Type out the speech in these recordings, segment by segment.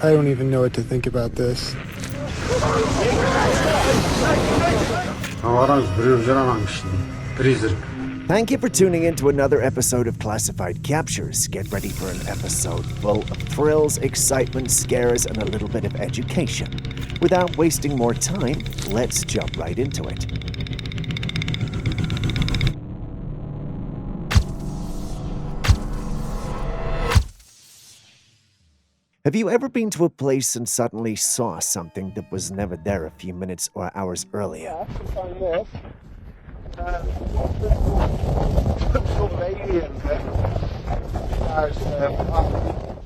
I don't even know what to think about this. Thank you for tuning in to another episode of Classified Captures. Get ready for an episode full of thrills, excitement, scares, and a little bit of education. Without wasting more time, let's jump right into it. Have you ever been to a place and suddenly saw something that was never there a few minutes or hours earlier? I can find this. Sort of alien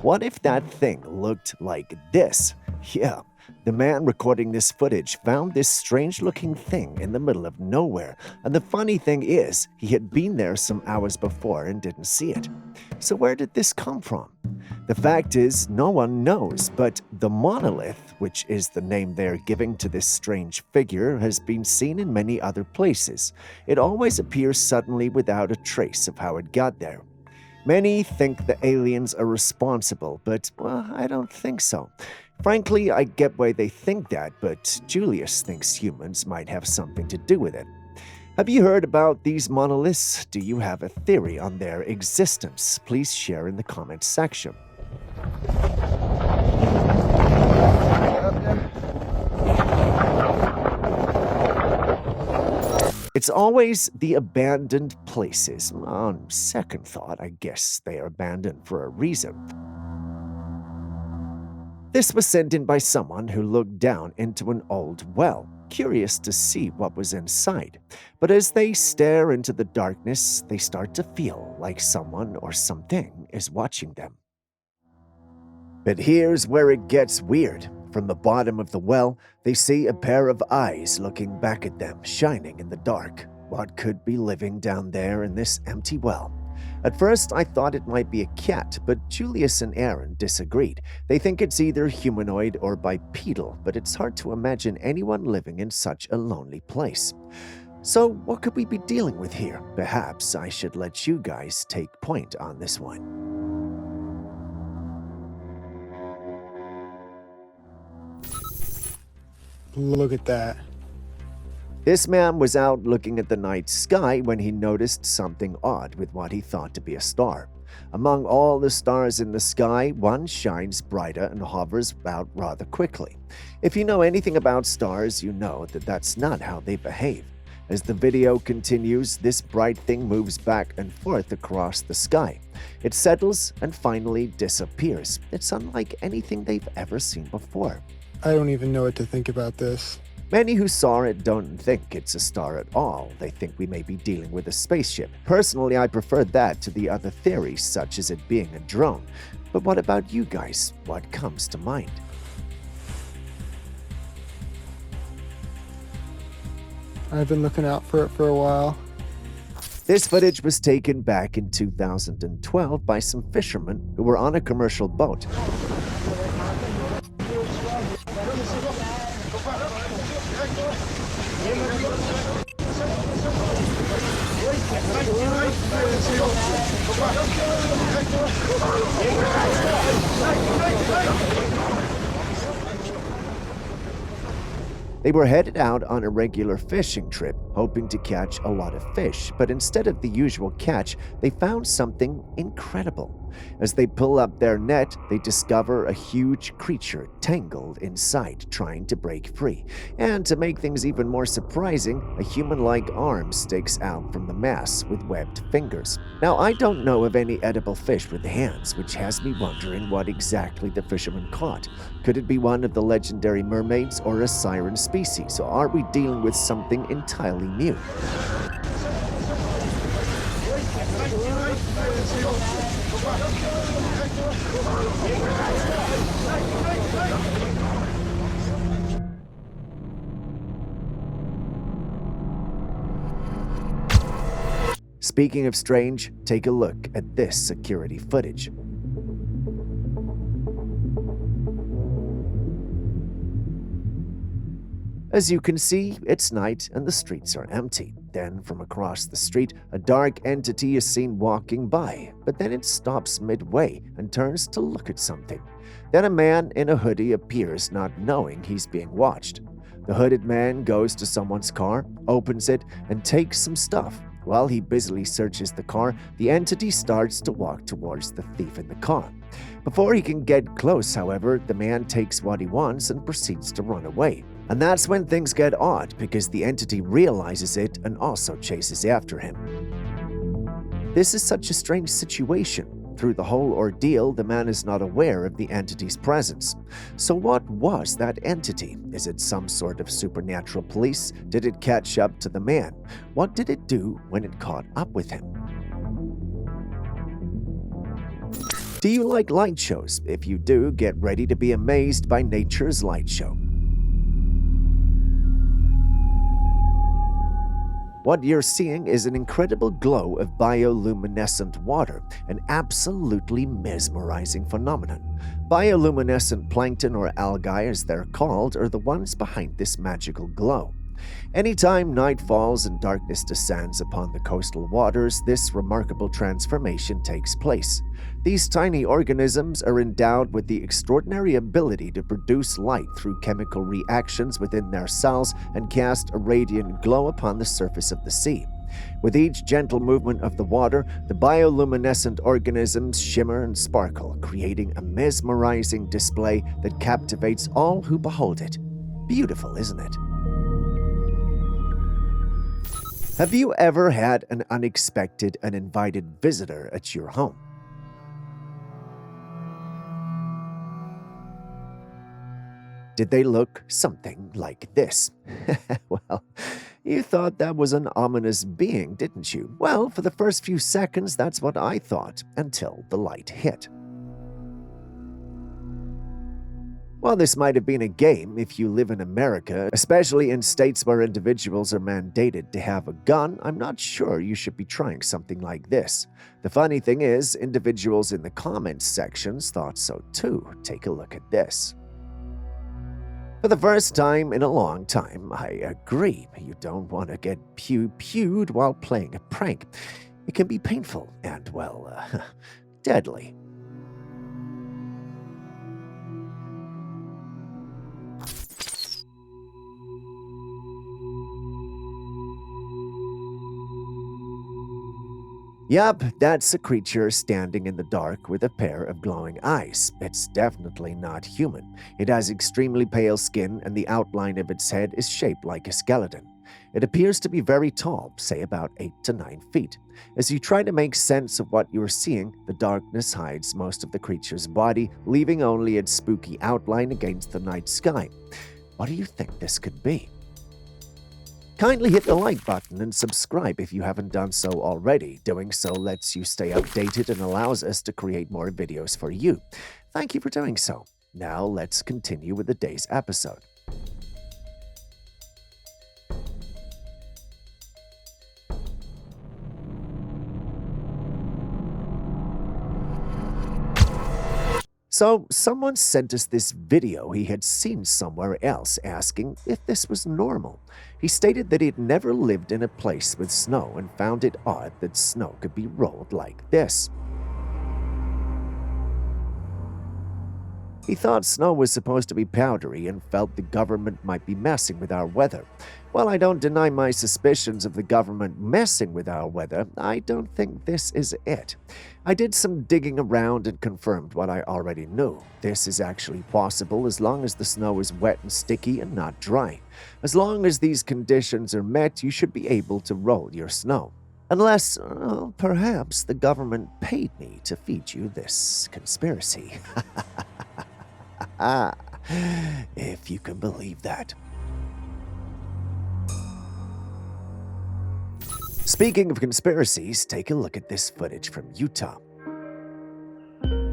What if that thing looked like this? Yeah, the man recording this footage found this strange-looking thing in the middle of nowhere, and the funny thing is, he had been there some hours before and didn't see it. So where did this come from? The fact is, no one knows, but the monolith, which is the name they're giving to this strange figure, has been seen in many other places. It always appears suddenly without a trace of how it got there. Many think the aliens are responsible, but, well, I don't think so. Frankly, I get why they think that, but Julius thinks humans might have something to do with it. Have you heard about these monoliths? Do you have a theory on their existence? Please share in the comments section. It's always the abandoned places. On second thought, I guess they are abandoned for a reason. This was sent in by someone who looked down into an old well, curious to see what was inside. But as they stare into the darkness, they start to feel like someone or something is watching them. But here's where it gets weird. From the bottom of the well, they see a pair of eyes looking back at them, shining in the dark. What could be living down there in this empty well? At first, I thought it might be a cat, but Julius and Aaron disagreed. They think it's either humanoid or bipedal, but it's hard to imagine anyone living in such a lonely place. So, what could we be dealing with here? Perhaps I should let you guys take point on this one. Look at that. This man was out looking at the night sky when he noticed something odd with what he thought to be a star. Among all the stars in the sky, one shines brighter and hovers out rather quickly. If you know anything about stars, you know that that's not how they behave. As the video continues, this bright thing moves back and forth across the sky. It settles and finally disappears. It's unlike anything they've ever seen before. I don't even know what to think about this. Many who saw it don't think it's a star at all. They think we may be dealing with a spaceship. Personally, I prefer that to the other theories, such as it being a drone. But what about you guys? What comes to mind? I've been looking out for it for a while. This footage was taken back in 2012 by some fishermen who were on a commercial boat. They were headed out on a regular fishing trip, hoping to catch a lot of fish, but instead of the usual catch, they found something incredible. As they pull up their net, they discover a huge creature tangled inside, trying to break free. And to make things even more surprising, a human-like arm sticks out from the mass with webbed fingers. Now, I don't know of any edible fish with hands, which has me wondering what exactly the fisherman caught. Could it be one of the legendary mermaids or a siren species, or are we dealing with something entirely new? Speaking of strange, take a look at this security footage. As you can see, it's night and the streets are empty. Then, from across the street, a dark entity is seen walking by, but then it stops midway and turns to look at something. Then a man in a hoodie appears, not knowing he's being watched. The hooded man goes to someone's car, opens it, and takes some stuff. While he busily searches the car, the entity starts to walk towards the thief in the car. Before he can get close, however, the man takes what he wants and proceeds to run away. And that's when things get odd, because the entity realizes it and also chases after him. This is such a strange situation. Through the whole ordeal, the man is not aware of the entity's presence. So what was that entity? Is it some sort of supernatural police? Did it catch up to the man? What did it do when it caught up with him? Do you like light shows? If you do, get ready to be amazed by nature's light show. What you're seeing is an incredible glow of bioluminescent water, an absolutely mesmerizing phenomenon. Bioluminescent plankton, or algae as they're called, are the ones behind this magical glow. Anytime night falls and darkness descends upon the coastal waters, this remarkable transformation takes place. These tiny organisms are endowed with the extraordinary ability to produce light through chemical reactions within their cells and cast a radiant glow upon the surface of the sea. With each gentle movement of the water, the bioluminescent organisms shimmer and sparkle, creating a mesmerizing display that captivates all who behold it. Beautiful, isn't it? Have you ever had an unexpected and invited visitor at your home? Did they look something like this? Well, you thought that was an ominous being, didn't you? Well, for the first few seconds, that's what I thought, until the light hit. While this might have been a game if you live in America, especially in states where individuals are mandated to have a gun, I'm not sure you should be trying something like this. The funny thing is, individuals in the comments sections thought so too. Take a look at this. For the first time in a long time, I agree. You don't want to get pew-pewed while playing a prank. It can be painful and, well, deadly. Yup, that's a creature standing in the dark with a pair of glowing eyes. It's definitely not human. It has extremely pale skin, and the outline of its head is shaped like a skeleton. It appears to be very tall, say about 8 to 9 feet. As you try to make sense of what you're seeing, the darkness hides most of the creature's body, leaving only its spooky outline against the night sky. What do you think this could be? Kindly hit the like button and subscribe if you haven't done so already. Doing so lets you stay updated and allows us to create more videos for you. Thank you for doing so. Now let's continue with the day's episode. So, someone sent us this video he had seen somewhere else asking if this was normal. He stated that he'd never lived in a place with snow and found it odd that snow could be rolled like this. He thought snow was supposed to be powdery and felt the government might be messing with our weather. While I don't deny my suspicions of the government messing with our weather, I don't think this is it. I did some digging around and confirmed what I already knew. This is actually possible as long as the snow is wet and sticky and not dry. As long as these conditions are met, you should be able to roll your snow. Unless, perhaps the government paid me to feed you this conspiracy. If you can believe that. Speaking of conspiracies, take a look at this footage from Utah.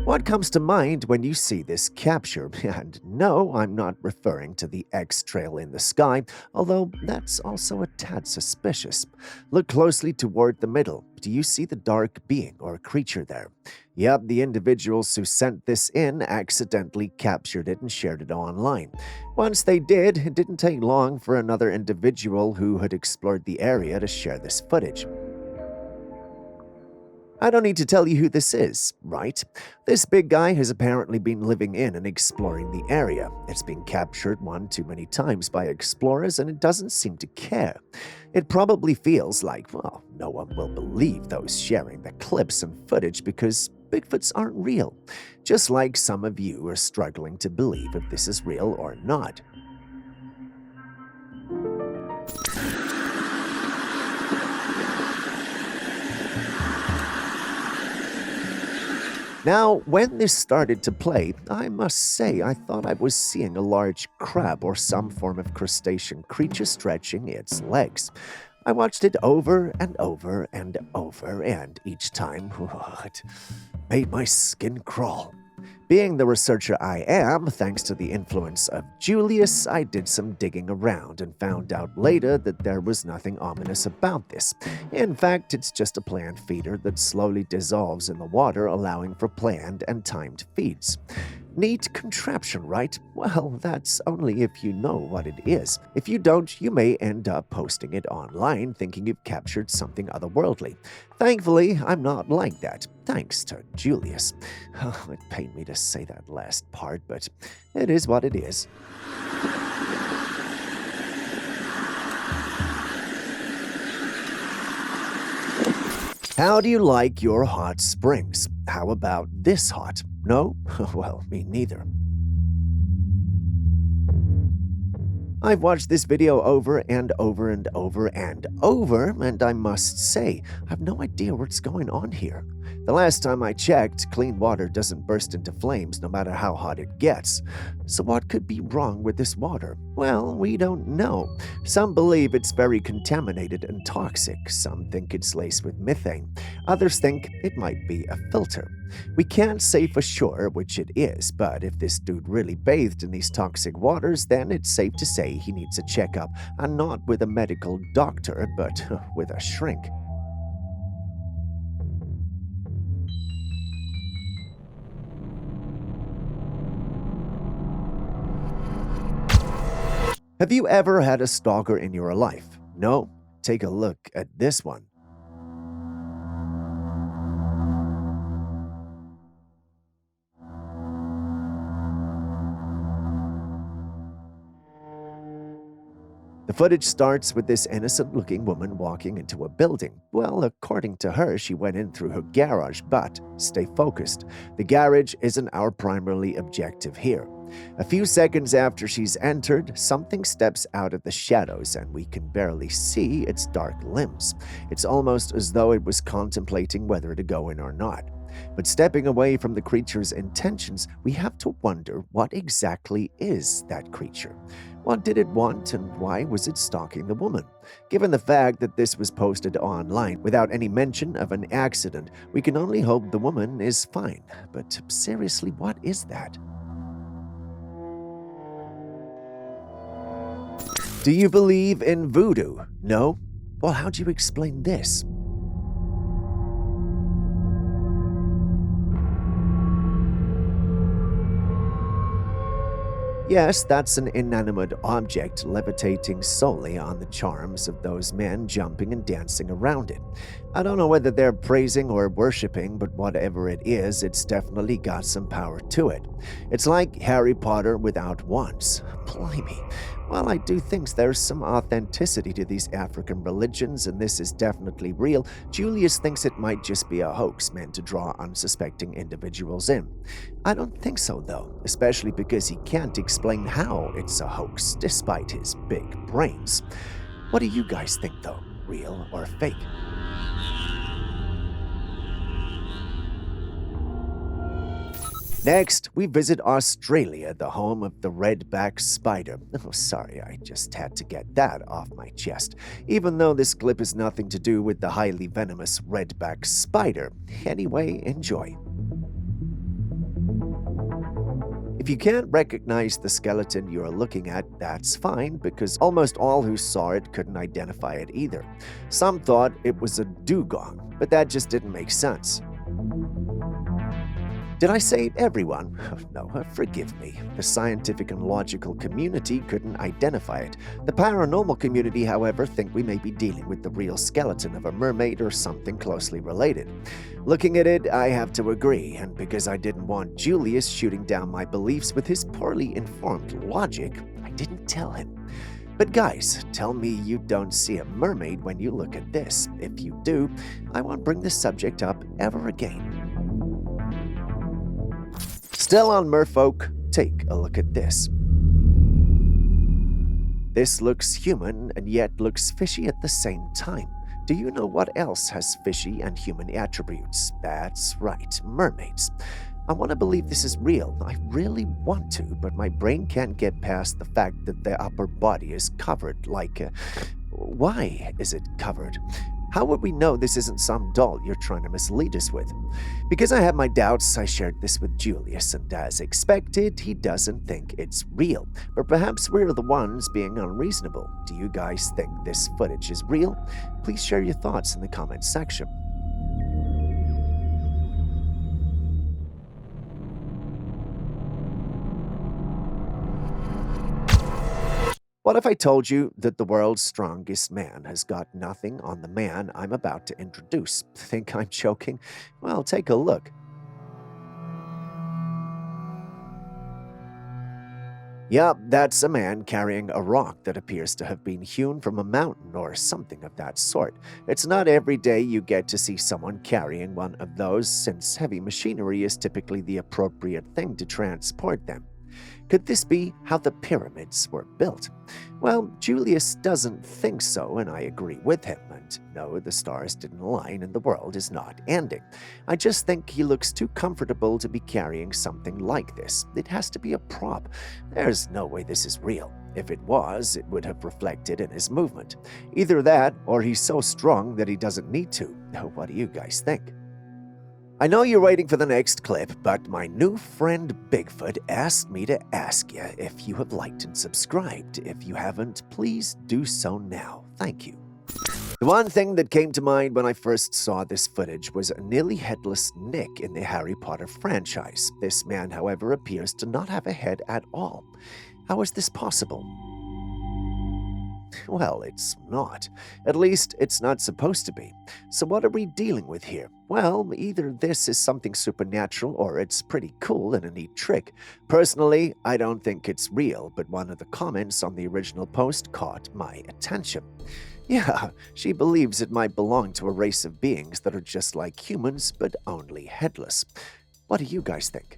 What comes to mind when you see this capture? And no, I'm not referring to the X trail in the sky, although that's also a tad suspicious. Look closely toward the middle. Do you see the dark being or creature there? Yep, the individuals who sent this in accidentally captured it and shared it online. Once they did, it didn't take long for another individual who had explored the area to share this footage. I don't need to tell you who this is, right? This big guy has apparently been living in and exploring the area. It's been captured one too many times by explorers and it doesn't seem to care. It probably feels like, well, no one will believe those sharing the clips and footage because Bigfoots aren't real. Just like some of you are struggling to believe if this is real or not. Now, when this started to play, I must say I thought I was seeing a large crab or some form of crustacean creature stretching its legs. I watched it over and over and over, and each time, it made my skin crawl. Being the researcher I am, thanks to the influence of Julius, I did some digging around and found out later that there was nothing ominous about this. In fact, it's just a plant feeder that slowly dissolves in the water, allowing for planned and timed feeds. Neat contraption, right? Well, that's only if you know what it is. If you don't, you may end up posting it online thinking you've captured something otherworldly. Thankfully, I'm not like that, thanks to Julius. It pained me to say that last part, but it is what it is. How do you like your hot springs? How about this hot? No? Well, me neither. I've watched this video over and over and over and over, and I must say, I have no idea what's going on here. The last time I checked, clean water doesn't burst into flames no matter how hot it gets. So what could be wrong with this water? Well, we don't know. Some believe it's very contaminated and toxic. Some think it's laced with methane. Others think it might be a filter. We can't say for sure which it is, but if this dude really bathed in these toxic waters, then it's safe to say he needs a checkup, and not with a medical doctor, but with a shrink. Have you ever had a stalker in your life? No? Take a look at this one. The footage starts with this innocent-looking woman walking into a building. Well, according to her, she went in through her garage, but stay focused. The garage isn't our primary objective here. A few seconds after she's entered, something steps out of the shadows and we can barely see its dark limbs. It's almost as though it was contemplating whether to go in or not. But stepping away from the creature's intentions, we have to wonder what exactly is that creature. What did it want and why was it stalking the woman? Given the fact that this was posted online without any mention of an accident, we can only hope the woman is fine. But seriously, what is that? Do you believe in voodoo? No? Well, how do you explain this? Yes, that's an inanimate object levitating solely on the charms of those men jumping and dancing around it. I don't know whether they're praising or worshipping, but whatever it is, it's definitely got some power to it. It's like Harry Potter without wands. Blimey. While I do think there's some authenticity to these African religions, and this is definitely real, Julius thinks it might just be a hoax meant to draw unsuspecting individuals in. I don't think so, though, especially because he can't explain how it's a hoax, despite his big brains. What do you guys think, though? Real or fake? Next, we visit Australia, the home of the red-backed spider. Oh, sorry, I just had to get that off my chest, even though this clip has nothing to do with the highly venomous red-backed spider. Anyway, enjoy. If you can't recognize the skeleton you are looking at, that's fine, because almost all who saw it couldn't identify it either. Some thought it was a dugong, but that just didn't make sense. Did I say everyone? No, forgive me. The scientific and logical community couldn't identify it. The paranormal community, however, think we may be dealing with the real skeleton of a mermaid or something closely related. Looking at it, I have to agree, and because I didn't want Julius shooting down my beliefs with his poorly informed logic, I didn't tell him. But guys, tell me you don't see a mermaid when you look at this. If you do, I won't bring this subject up ever again. Still on merfolk, take a look at this. This looks human and yet looks fishy at the same time. Do you know what else has fishy and human attributes? That's right, mermaids. I want to believe this is real. I really want to, but my brain can't get past the fact that their upper body is covered why is it covered? How would we know this isn't some doll you're trying to mislead us with? Because I have my doubts, I shared this with Julius, and as expected, he doesn't think it's real. But perhaps we're the ones being unreasonable. Do you guys think this footage is real? Please share your thoughts in the comments section. What if I told you that the world's strongest man has got nothing on the man I'm about to introduce? Think I'm joking? Well, take a look. Yup, that's a man carrying a rock that appears to have been hewn from a mountain or something of that sort. It's not every day you get to see someone carrying one of those, since heavy machinery is typically the appropriate thing to transport them. Could this be how the pyramids were built? Well, Julius doesn't think so, and I agree with him. And no, the stars didn't align and the world is not ending. I just think he looks too comfortable to be carrying something like this. It has to be a prop. There's no way this is real. If it was, it would have reflected in his movement. Either that, or he's so strong that he doesn't need to. What do you guys think? I know you're waiting for the next clip, but my new friend Bigfoot asked me to ask you if you have liked and subscribed. If you haven't, please do so now. Thank you. The one thing that came to mind when I first saw this footage was a nearly headless Nick in the Harry Potter franchise. This man, however, appears to not have a head at all. How is this possible? Well, it's not. At least, it's not supposed to be. So what are we dealing with here? Well, either this is something supernatural or it's pretty cool and a neat trick. Personally, I don't think it's real, but one of the comments on the original post caught my attention. Yeah, she believes it might belong to a race of beings that are just like humans, but only headless. What do you guys think?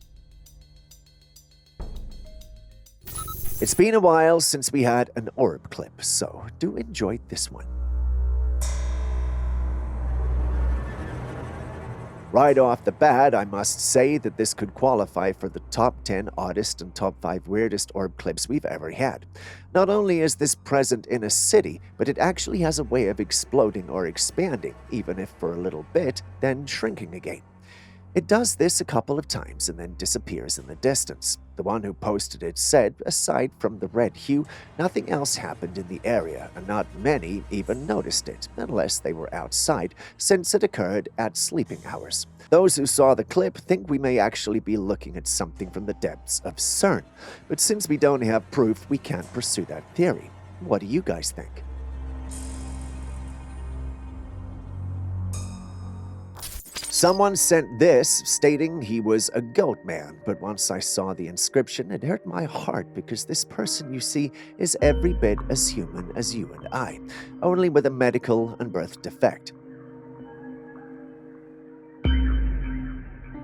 It's been a while since we had an orb clip, so do enjoy this one. Right off the bat, I must say that this could qualify for the top 10 oddest and top 5 weirdest orb clips we've ever had. Not only is this present in a city, but it actually has a way of exploding or expanding, even if for a little bit, then shrinking again. It does this a couple of times and then disappears in the distance. The one who posted it said, aside from the red hue, nothing else happened in the area, and not many even noticed it, unless they were outside, since it occurred at sleeping hours. Those who saw the clip think we may actually be looking at something from the depths of CERN, but since we don't have proof, we can't pursue that theory. What do you guys think? Someone sent this, stating he was a goat man, but once I saw the inscription, it hurt my heart because this person, you see, is every bit as human as you and I, only with a medical and birth defect.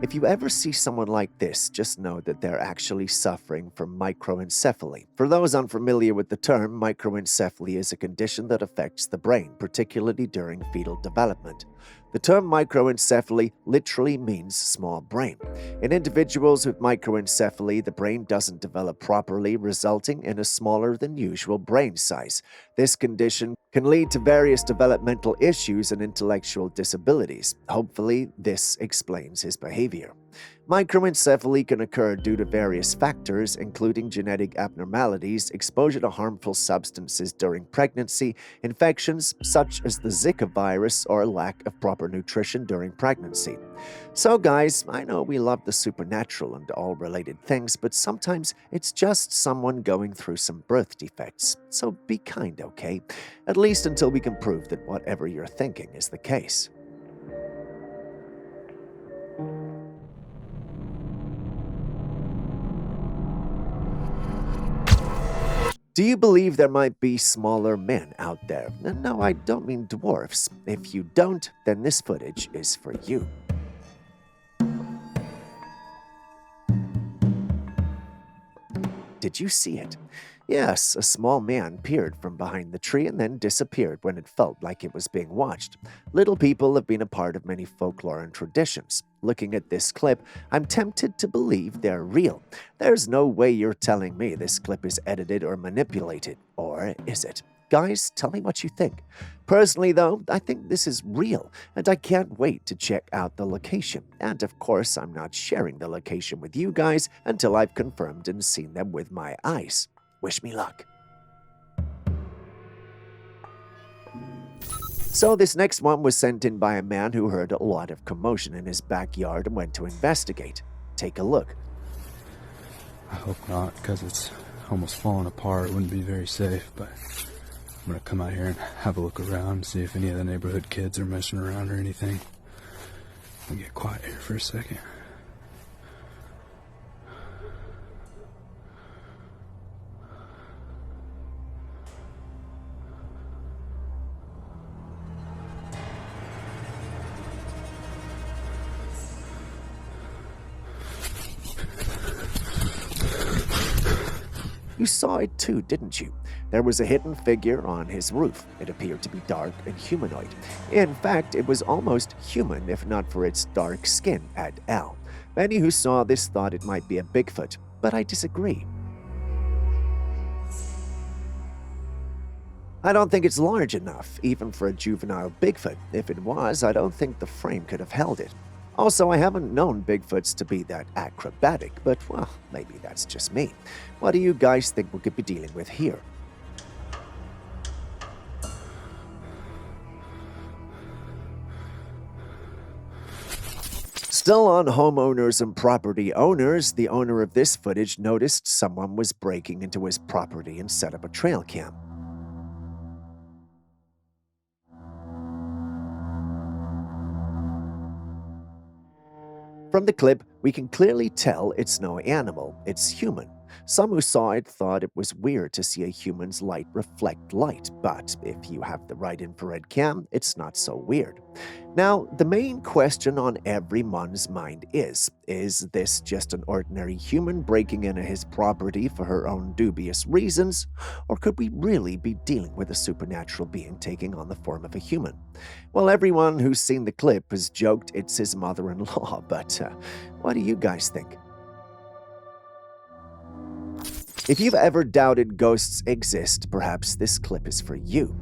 If you ever see someone like this, just know that they're actually suffering from microencephaly. For those unfamiliar with the term, microencephaly is a condition that affects the brain, particularly during fetal development. The term microencephaly literally means small brain. In individuals with microencephaly, the brain doesn't develop properly, resulting in a smaller than usual brain size. This condition can lead to various developmental issues and intellectual disabilities. Hopefully, this explains his behavior. Microencephaly can occur due to various factors, including genetic abnormalities, exposure to harmful substances during pregnancy, infections such as the Zika virus, or lack of proper nutrition during pregnancy. So guys, I know we love the supernatural and all related things, but sometimes it's just someone going through some birth defects. So be kind, okay? At least until we can prove that whatever you're thinking is the case. Do you believe there might be smaller men out there? And no, I don't mean dwarfs. If you don't, then this footage is for you. Did you see it? Yes, a small man peered from behind the tree and then disappeared when it felt like it was being watched. Little people have been a part of many folklore and traditions. Looking at this clip, I'm tempted to believe they're real. There's no way you're telling me this clip is edited or manipulated, or is it? Guys, tell me what you think. Personally, though, I think this is real, and I can't wait to check out the location. And of course, I'm not sharing the location with you guys until I've confirmed and seen them with my eyes. Wish me luck. So this next one was sent in by a man who heard a lot of commotion in his backyard and went to investigate. Take a look. I hope not, because it's almost falling apart. It wouldn't be very safe, but I'm going to come out here and have a look around, see if any of the neighborhood kids are messing around or anything. I'll get quiet here for a second. You saw it too, didn't you? There was a hidden figure on his roof. It appeared to be dark and humanoid. In fact, it was almost human if not for its dark skin at L. Many who saw this thought it might be a Bigfoot, but I disagree. I don't think it's large enough, even for a juvenile Bigfoot. If it was, I don't think the frame could have held it. Also, I haven't known Bigfoots to be that acrobatic, but, well, maybe that's just me. What do you guys think we could be dealing with here? Still on homeowners and property owners, the owner of this footage noticed someone was breaking into his property and set up a trail cam. From the clip, we can clearly tell it's no animal, it's human. Some who saw it thought it was weird to see a human's light reflect light, but if you have the right infrared cam, it's not so weird. Now, the main question on everyone's mind is this just an ordinary human breaking into his property for her own dubious reasons, or could we really be dealing with a supernatural being taking on the form of a human? Well, everyone who's seen the clip has joked it's his mother-in-law, but what do you guys think? If you've ever doubted ghosts exist, perhaps this clip is for you.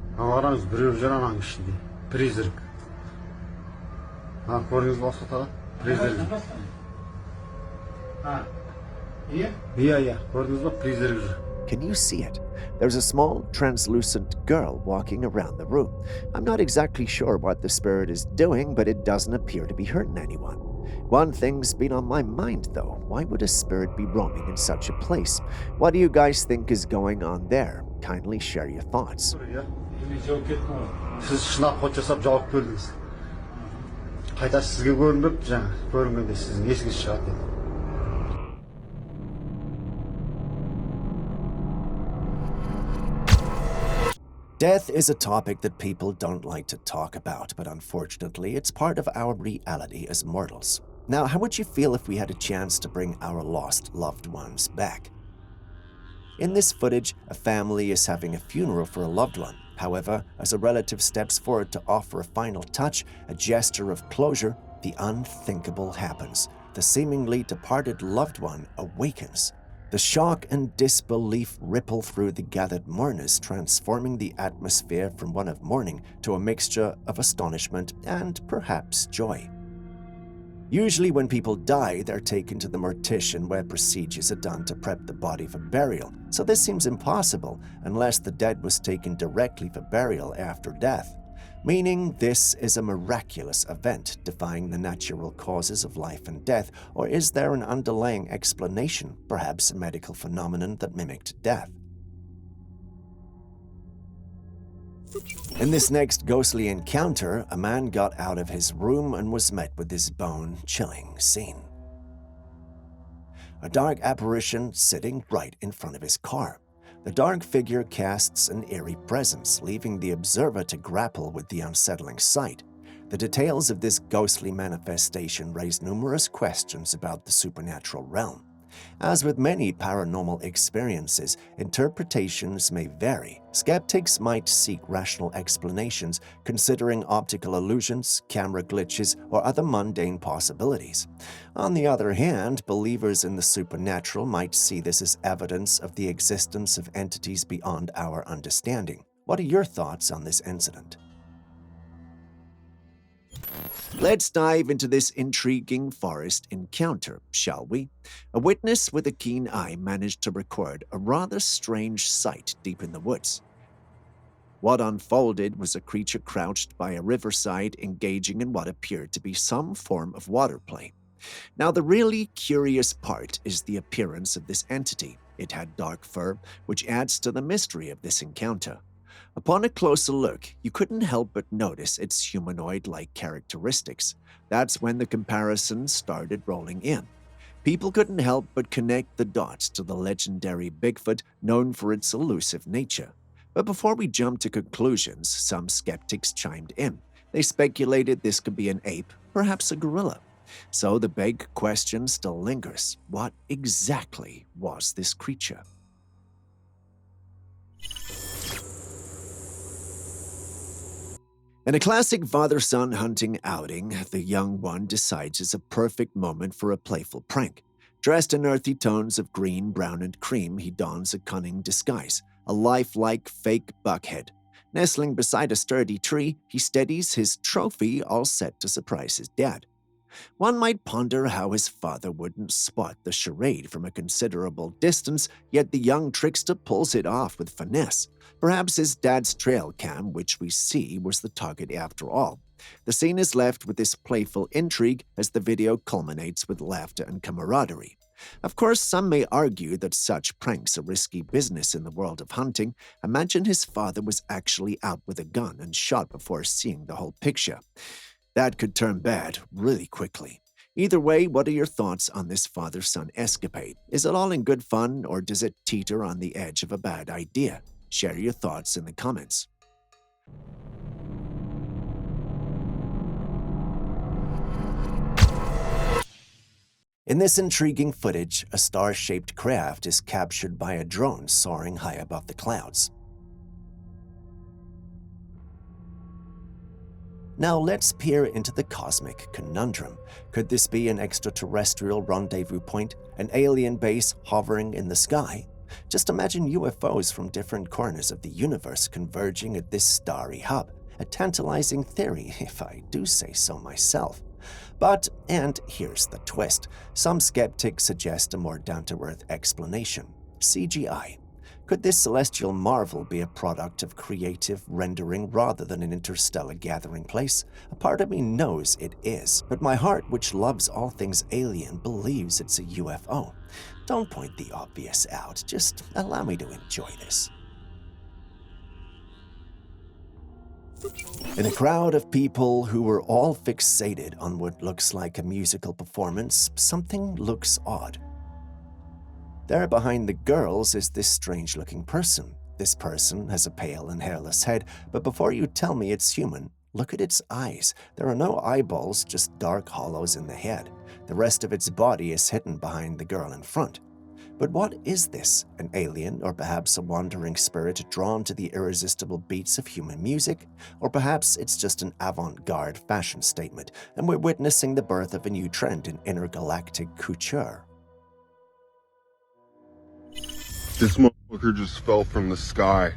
Can you see it? There's a small, translucent girl walking around the room. I'm not exactly sure what the spirit is doing, but it doesn't appear to be hurting anyone. One thing's been on my mind, though. Why would a spirit be roaming in such a place? What do you guys think is going on there? Kindly share your thoughts. Death is a topic that people don't like to talk about, but unfortunately, it's part of our reality as mortals. Now, how would you feel if we had a chance to bring our lost loved ones back? In this footage, a family is having a funeral for a loved one. However, as a relative steps forward to offer a final touch, a gesture of closure, the unthinkable happens. The seemingly departed loved one awakens. The shock and disbelief ripple through the gathered mourners, transforming the atmosphere from one of mourning to a mixture of astonishment and perhaps joy. Usually when people die, they're taken to the mortician where procedures are done to prep the body for burial, so this seems impossible unless the dead was taken directly for burial after death, meaning this is a miraculous event defying the natural causes of life and death, or is there an underlying explanation, perhaps a medical phenomenon that mimicked death? In this next ghostly encounter, a man got out of his room and was met with this bone-chilling scene. A dark apparition sitting right in front of his car. The dark figure casts an eerie presence, leaving the observer to grapple with the unsettling sight. The details of this ghostly manifestation raise numerous questions about the supernatural realm. As with many paranormal experiences, interpretations may vary. Skeptics might seek rational explanations, considering optical illusions, camera glitches, or other mundane possibilities. On the other hand, believers in the supernatural might see this as evidence of the existence of entities beyond our understanding. What are your thoughts on this incident? Let's dive into this intriguing forest encounter, shall we? A witness with a keen eye managed to record a rather strange sight deep in the woods. What unfolded was a creature crouched by a riverside engaging in what appeared to be some form of water play. Now, the really curious part is the appearance of this entity. It had dark fur, which adds to the mystery of this encounter. Upon a closer look, you couldn't help but notice its humanoid-like characteristics. That's when the comparisons started rolling in. People couldn't help but connect the dots to the legendary Bigfoot, known for its elusive nature. But before we jump to conclusions, some skeptics chimed in. They speculated this could be an ape, perhaps a gorilla. So the big question still lingers. What exactly was this creature? In a classic father-son hunting outing, the young one decides it's a perfect moment for a playful prank. Dressed in earthy tones of green, brown, and cream, he dons a cunning disguise, a lifelike fake buckhead. Nestling beside a sturdy tree, he steadies his trophy, all set to surprise his dad. One might ponder how his father wouldn't spot the charade from a considerable distance, yet the young trickster pulls it off with finesse. Perhaps his dad's Trailcam, which we see, was the target after all. The scene is left with this playful intrigue as the video culminates with laughter and camaraderie. Of course, some may argue that such pranks are risky business in the world of hunting. Imagine his father was actually out with a gun and shot before seeing the whole picture. That could turn bad really quickly. Either way, what are your thoughts on this father-son escapade? Is it all in good fun, or does it teeter on the edge of a bad idea? Share your thoughts in the comments. In this intriguing footage, a star-shaped craft is captured by a drone soaring high above the clouds. Now let's peer into the cosmic conundrum. Could this be an extraterrestrial rendezvous point, an alien base hovering in the sky? Just imagine UFOs from different corners of the universe converging at this starry hub. A tantalizing theory, if I do say so myself. But, and here's the twist, some skeptics suggest a more down-to-earth explanation: CGI. Could this celestial marvel be a product of creative rendering rather than an interstellar gathering place? A part of me knows it is, but my heart, which loves all things alien, believes it's a UFO. Don't point the obvious out, just allow me to enjoy this. In a crowd of people who were all fixated on what looks like a musical performance, something looks odd. There behind the girls is this strange-looking person. This person has a pale and hairless head, but before you tell me it's human, look at its eyes. There are no eyeballs, just dark hollows in the head. The rest of its body is hidden behind the girl in front. But what is this? An alien, or perhaps a wandering spirit drawn to the irresistible beats of human music? Or perhaps it's just an avant-garde fashion statement, and we're witnessing the birth of a new trend in intergalactic couture. This motherfucker just fell from the sky.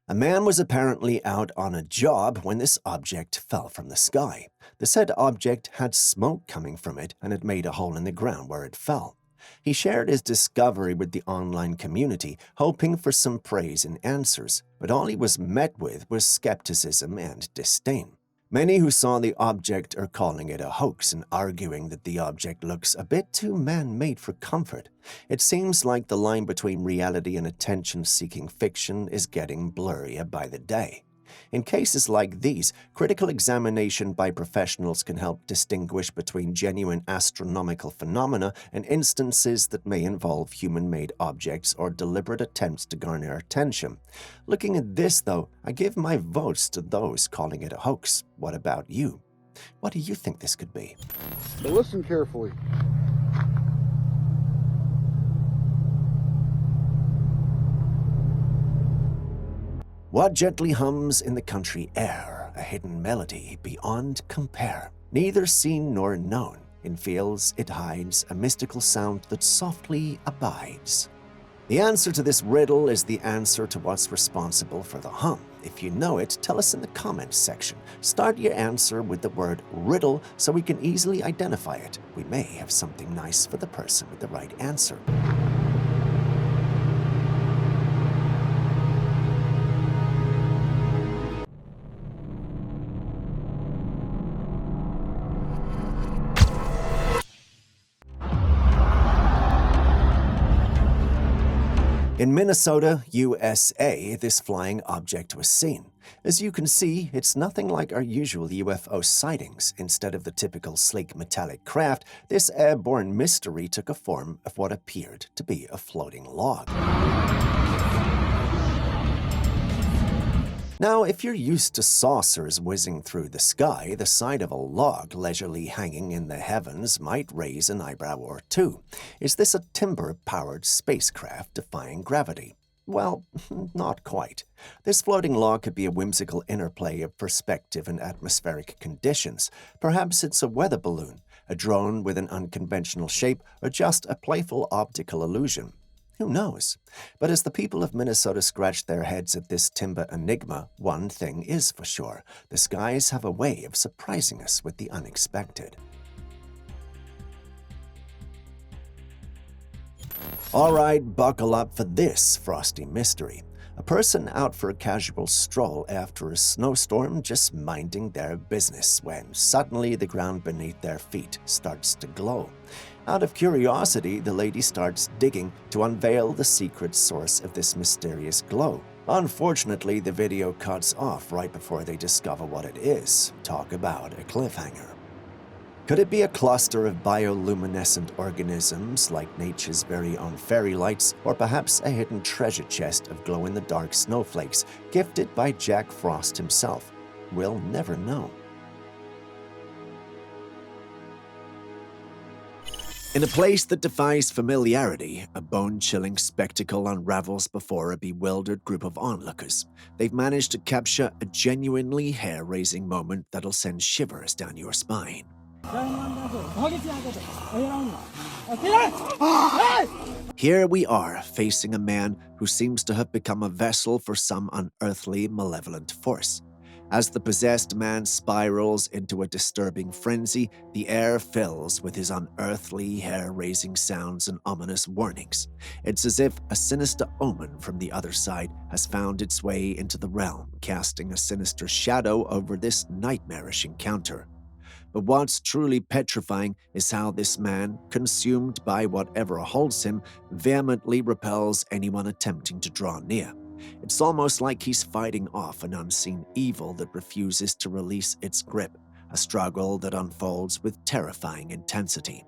A man was apparently out on a job when this object fell from the sky. The said object had smoke coming from it and had made a hole in the ground where it fell. He shared his discovery with the online community, hoping for some praise and answers, but all he was met with was skepticism and disdain. Many who saw the object are calling it a hoax and arguing that the object looks a bit too man-made for comfort. It seems like the line between reality and attention-seeking fiction is getting blurrier by the day. In cases like these, critical examination by professionals can help distinguish between genuine astronomical phenomena and instances that may involve human-made objects or deliberate attempts to garner attention. Looking at this, though, I give my votes to those calling it a hoax. What about you? What do you think this could be? But listen carefully. What gently hums in the country air, a hidden melody beyond compare, neither seen nor known. In fields it hides a mystical sound that softly abides. The answer to this riddle is the answer to what's responsible for the hum. If you know it, tell us in the comments section. Start your answer with the word riddle so we can easily identify it. We may have something nice for the person with the right answer. In Minnesota, USA, this flying object was seen. As you can see, it's nothing like our usual UFO sightings. Instead of the typical sleek metallic craft, this airborne mystery took a form of what appeared to be a floating log. Now, if you're used to saucers whizzing through the sky, the sight of a log leisurely hanging in the heavens might raise an eyebrow or two. Is this a timber-powered spacecraft defying gravity? Well, not quite. This floating log could be a whimsical interplay of perspective and atmospheric conditions. Perhaps it's a weather balloon, a drone with an unconventional shape, or just a playful optical illusion. Who knows? But as the people of Minnesota scratch their heads at this timber enigma, one thing is for sure. The skies have a way of surprising us with the unexpected. All right, buckle up for this frosty mystery. A person out for a casual stroll after a snowstorm, just minding their business, when suddenly the ground beneath their feet starts to glow. Out of curiosity, the lady starts digging to unveil the secret source of this mysterious glow. Unfortunately, the video cuts off right before they discover what it is. Talk about a cliffhanger. Could it be a cluster of bioluminescent organisms like nature's very own fairy lights, or perhaps a hidden treasure chest of glow-in-the-dark snowflakes gifted by Jack Frost himself? We'll never know. In a place that defies familiarity, a bone-chilling spectacle unravels before a bewildered group of onlookers. They've managed to capture a genuinely hair-raising moment that'll send shivers down your spine. Here we are, facing a man who seems to have become a vessel for some unearthly, malevolent force. As the possessed man spirals into a disturbing frenzy, the air fills with his unearthly, hair-raising sounds and ominous warnings. It's as if a sinister omen from the other side has found its way into the realm, casting a sinister shadow over this nightmarish encounter. But what's truly petrifying is how this man, consumed by whatever holds him, vehemently repels anyone attempting to draw near. It's almost like he's fighting off an unseen evil that refuses to release its grip, a struggle that unfolds with terrifying intensity.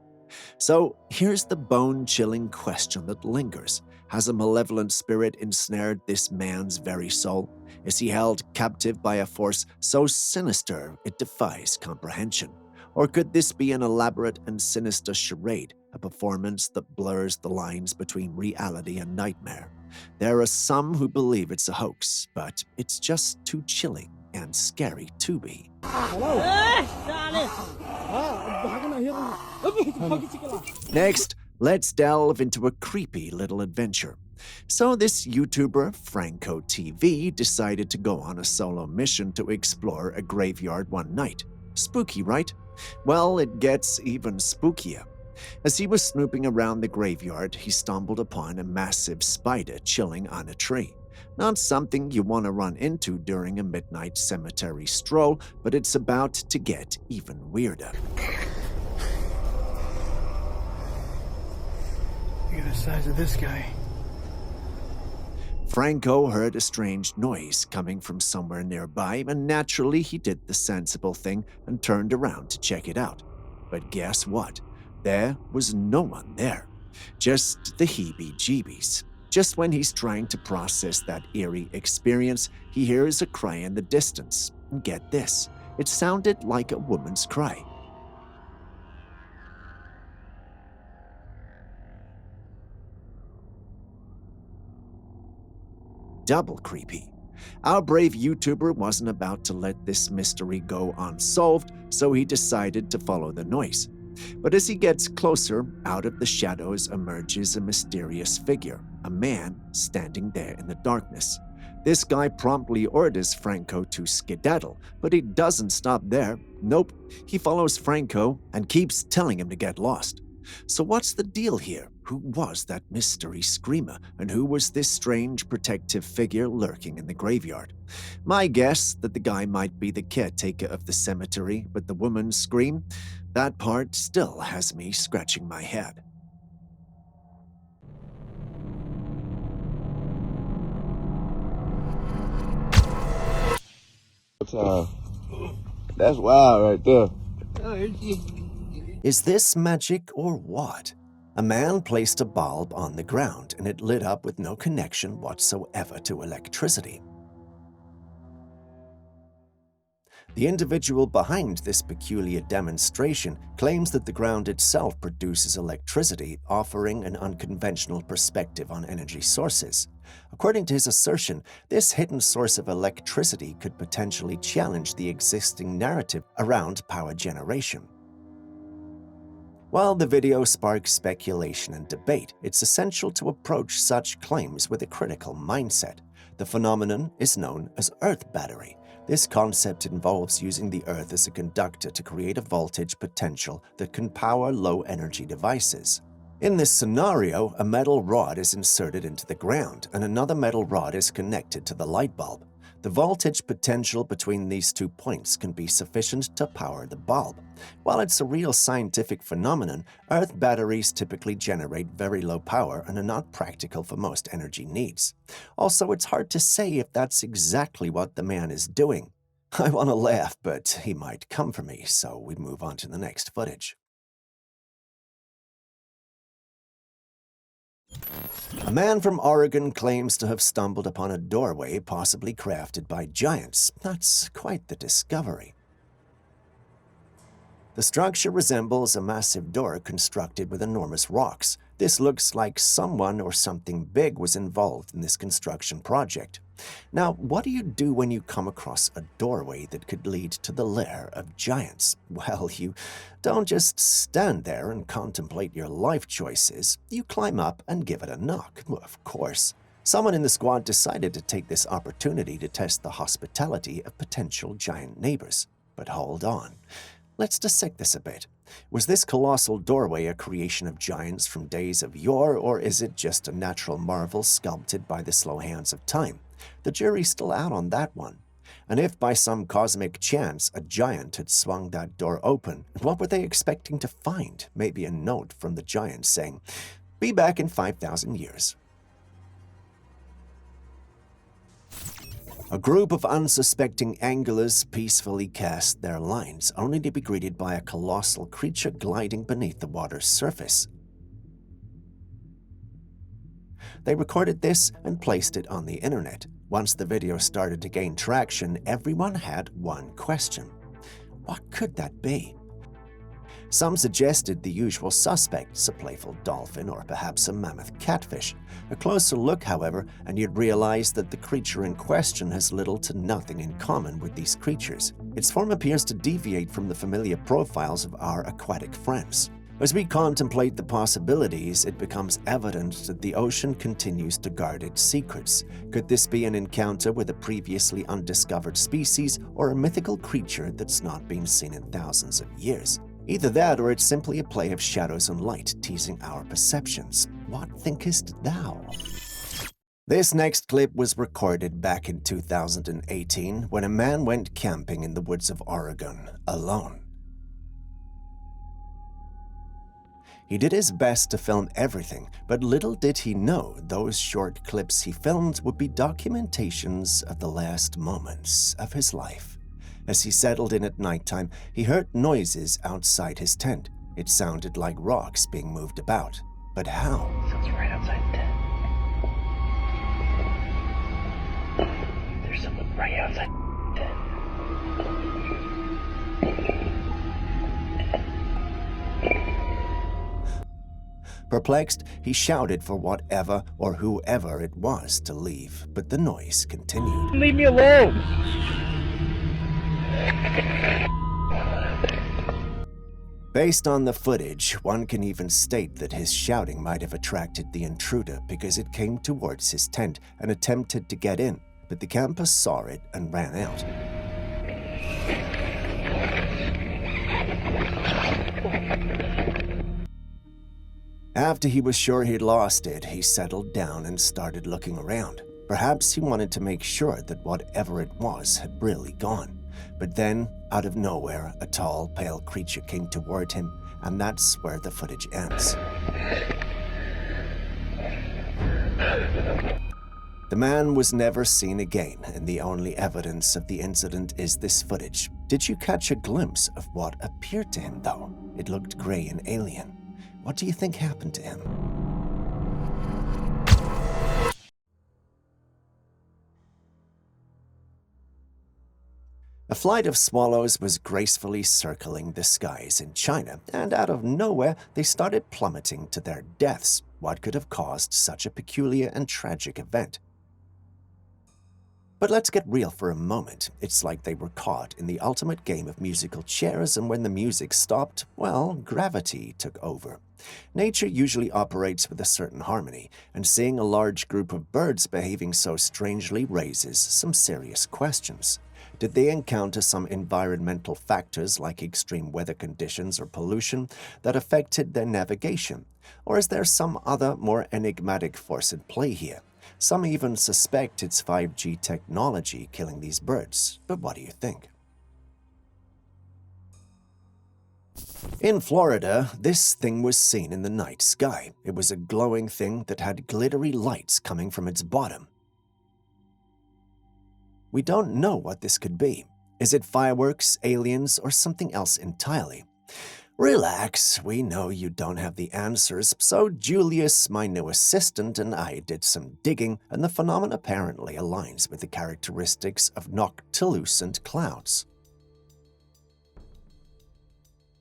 So here's the bone-chilling question that lingers. Has a malevolent spirit ensnared this man's very soul? Is he held captive by a force so sinister it defies comprehension? Or could this be an elaborate and sinister charade, a performance that blurs the lines between reality and nightmare. There are some who believe it's a hoax, but it's just too chilling and scary to be. Next, let's delve into a creepy little adventure. So this YouTuber, Franco TV, decided to go on a solo mission to explore a graveyard one night. Spooky, right? Well, it gets even spookier. As he was snooping around the graveyard, he stumbled upon a massive spider chilling on a tree. Not something you want to run into during a midnight cemetery stroll, but it's about to get even weirder. Look at the size of this guy. Franco heard a strange noise coming from somewhere nearby, and naturally he did the sensible thing and turned around to check it out. But guess what? There was no one there. Just the heebie-jeebies. Just when he's trying to process that eerie experience, he hears a cry in the distance. And get this, it sounded like a woman's cry. Double creepy. Our brave YouTuber wasn't about to let this mystery go unsolved, so he decided to follow the noise. But as he gets closer, out of the shadows emerges a mysterious figure, a man standing there in the darkness. This guy promptly orders Franco to skedaddle, but he doesn't stop there. Nope, he follows Franco and keeps telling him to get lost. So what's the deal here? Who was that mystery screamer, and who was this strange protective figure lurking in the graveyard? My guess that the guy might be the caretaker of the cemetery, but the woman's scream? That part still has me scratching my head. That's wild right there. Is this magic or what? A man placed a bulb on the ground and it lit up with no connection whatsoever to electricity. The individual behind this peculiar demonstration claims that the ground itself produces electricity, offering an unconventional perspective on energy sources. According to his assertion, this hidden source of electricity could potentially challenge the existing narrative around power generation. While the video sparks speculation and debate, it's essential to approach such claims with a critical mindset. The phenomenon is known as Earth battery. This concept involves using the Earth as a conductor to create a voltage potential that can power low-energy devices. In this scenario, a metal rod is inserted into the ground, and another metal rod is connected to the light bulb. The voltage potential between these 2 points can be sufficient to power the bulb. While it's a real scientific phenomenon, Earth batteries typically generate very low power and are not practical for most energy needs. Also, it's hard to say if that's exactly what the man is doing. I want to laugh, but he might come for me, so we move on to the next footage. A man from Oregon claims to have stumbled upon a doorway possibly crafted by giants. That's quite the discovery. The structure resembles a massive door constructed with enormous rocks. This looks like someone or something big was involved in this construction project. Now, what do you do when you come across a doorway that could lead to the lair of giants? Well, you don't just stand there and contemplate your life choices. You climb up and give it a knock. Well, of course. Someone in the squad decided to take this opportunity to test the hospitality of potential giant neighbors. But hold on. Let's dissect this a bit. Was this colossal doorway a creation of giants from days of yore, or is it just a natural marvel sculpted by the slow hands of time? The jury's still out on that one. And if by some cosmic chance a giant had swung that door open, what were they expecting to find? Maybe a note from the giant saying, "Be back in 5,000 years." A group of unsuspecting anglers peacefully cast their lines, only to be greeted by a colossal creature gliding beneath the water's surface. They recorded this and placed it on the internet. Once the video started to gain traction, everyone had one question. What could that be? Some suggested the usual suspects, a playful dolphin or perhaps a mammoth catfish. A closer look, however, and you'd realize that the creature in question has little to nothing in common with these creatures. Its form appears to deviate from the familiar profiles of our aquatic friends. As we contemplate the possibilities, it becomes evident that the ocean continues to guard its secrets. Could this be an encounter with a previously undiscovered species or a mythical creature that's not been seen in thousands of years? Either that or it's simply a play of shadows and light teasing our perceptions. What thinkest thou? This next clip was recorded back in 2018 when a man went camping in the woods of Oregon alone. He did his best to film everything, but little did he know those short clips he filmed would be documentations of the last moments of his life. As he settled in at nighttime, he heard noises outside his tent. It sounded like rocks being moved about. But how? Something's right outside the tent. There's something right outside the tent. Perplexed, he shouted for whatever or whoever it was to leave, but the noise continued. Leave me alone! Based on the footage, one can even state that his shouting might have attracted the intruder because it came towards his tent and attempted to get in, but the camper saw it and ran out. After he was sure he'd lost it, he settled down and started looking around. Perhaps he wanted to make sure that whatever it was had really gone. But then, out of nowhere, a tall, pale creature came toward him, and that's where the footage ends. The man was never seen again, and the only evidence of the incident is this footage. Did you catch a glimpse of what appeared to him, though? It looked gray and alien. What do you think happened to him? A flight of swallows was gracefully circling the skies in China, and out of nowhere they started plummeting to their deaths. What could have caused such a peculiar and tragic event? But let's get real for a moment. It's like they were caught in the ultimate game of musical chairs, and when the music stopped, well, gravity took over. Nature usually operates with a certain harmony, and seeing a large group of birds behaving so strangely raises some serious questions. Did they encounter some environmental factors like extreme weather conditions or pollution that affected their navigation? Or is there some other, more enigmatic force at play here? Some even suspect it's 5G technology killing these birds, but what do you think? In Florida, this thing was seen in the night sky. It was a glowing thing that had glittery lights coming from its bottom. We don't know what this could be. Is it fireworks, aliens, or something else entirely? Relax, we know you don't have the answers, so Julius, my new assistant, and I did some digging, and the phenomenon apparently aligns with the characteristics of noctilucent clouds.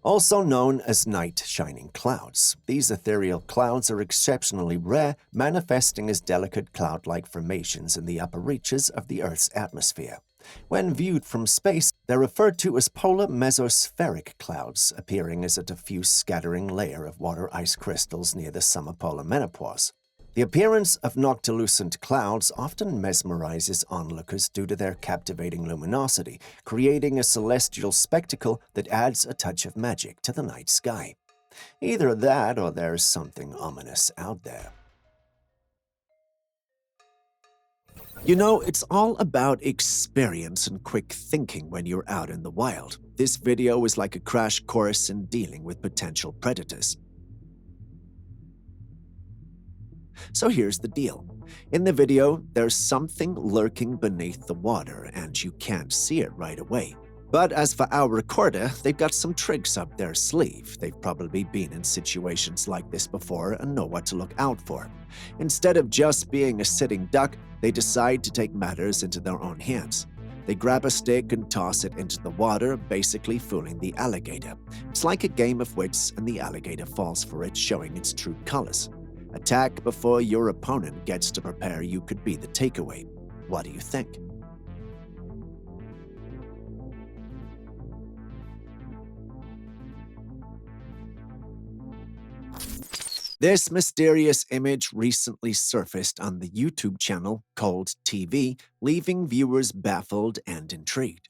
Also known as night shining clouds, these ethereal clouds are exceptionally rare, manifesting as delicate cloud-like formations in the upper reaches of the Earth's atmosphere. When viewed from space, they're referred to as polar mesospheric clouds, appearing as a diffuse scattering layer of water ice crystals near the summer polar menopause. The appearance of noctilucent clouds often mesmerizes onlookers due to their captivating luminosity, creating a celestial spectacle that adds a touch of magic to the night sky. Either that or there's something ominous out there. You know, it's all about experience and quick thinking when you're out in the wild. This video is like a crash course in dealing with potential predators. So here's the deal. In the video, there's something lurking beneath the water and you can't see it right away. But as for our recorder, they've got some tricks up their sleeve. They've probably been in situations like this before and know what to look out for. Instead of just being a sitting duck, they decide to take matters into their own hands. They grab a stick and toss it into the water, basically fooling the alligator. It's like a game of wits, and the alligator falls for it, showing its true colors. Attack before your opponent gets to prepare you could be the takeaway. What do you think? This mysterious image recently surfaced on the YouTube channel Cold TV, leaving viewers baffled and intrigued.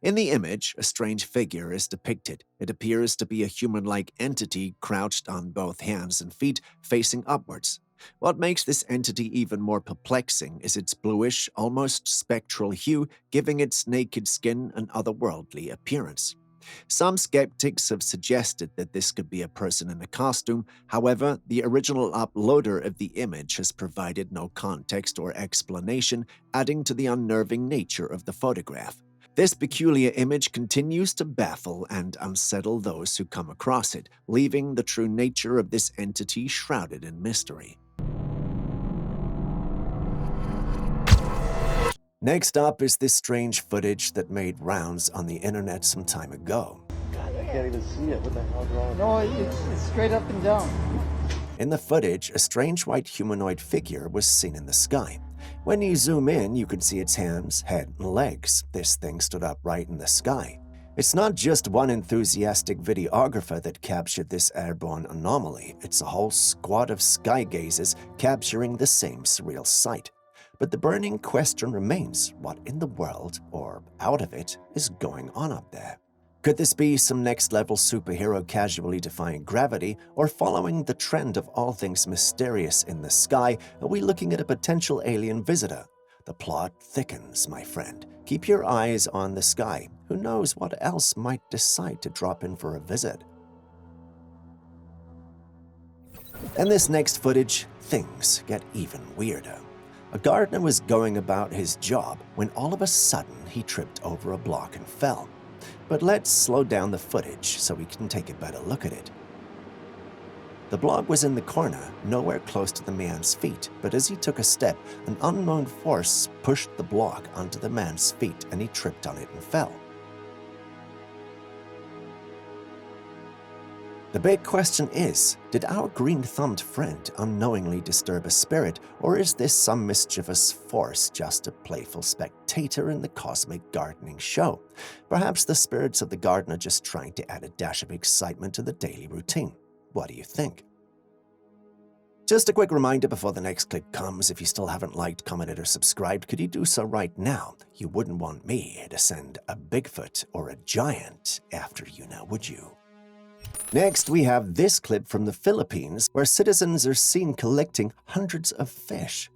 In the image, a strange figure is depicted. It appears to be a human-like entity crouched on both hands and feet, facing upwards. What makes this entity even more perplexing is its bluish, almost spectral hue, giving its naked skin an otherworldly appearance. Some skeptics have suggested that this could be a person in a costume. However, the original uploader of the image has provided no context or explanation, adding to the unnerving nature of the photograph. This peculiar image continues to baffle and unsettle those who come across it, leaving the true nature of this entity shrouded in mystery. Next up is this strange footage that made rounds on the internet some time ago. God, I can't even see it. What the hell's wrong? No, it's straight up and down. In the footage, a strange white humanoid figure was seen in the sky. When you zoom in, you can see its hands, head, and legs. This thing stood upright in the sky. It's not just one enthusiastic videographer that captured this airborne anomaly. It's a whole squad of sky gazers capturing the same surreal sight. But the burning question remains, what in the world, or out of it, is going on up there? Could this be some next-level superhero casually defying gravity, or following the trend of all things mysterious in the sky, are we looking at a potential alien visitor? The plot thickens, my friend. Keep your eyes on the sky. Who knows what else might decide to drop in for a visit? In this next footage, things get even weirder. A gardener was going about his job when all of a sudden he tripped over a block and fell. But let's slow down the footage so we can take a better look at it. The block was in the corner, nowhere close to the man's feet, but as he took a step, an unknown force pushed the block onto the man's feet and he tripped on it and fell. The big question is, did our green-thumbed friend unknowingly disturb a spirit, or is this some mischievous force just a playful spectator in the cosmic gardening show? Perhaps the spirits of the gardener just trying to add a dash of excitement to the daily routine. What do you think? Just a quick reminder before the next clip comes, if you still haven't liked, commented, or subscribed, could you do so right now? You wouldn't want me to send a Bigfoot or a giant after you now, would you? Next, we have this clip from the Philippines where citizens are seen collecting hundreds of fish.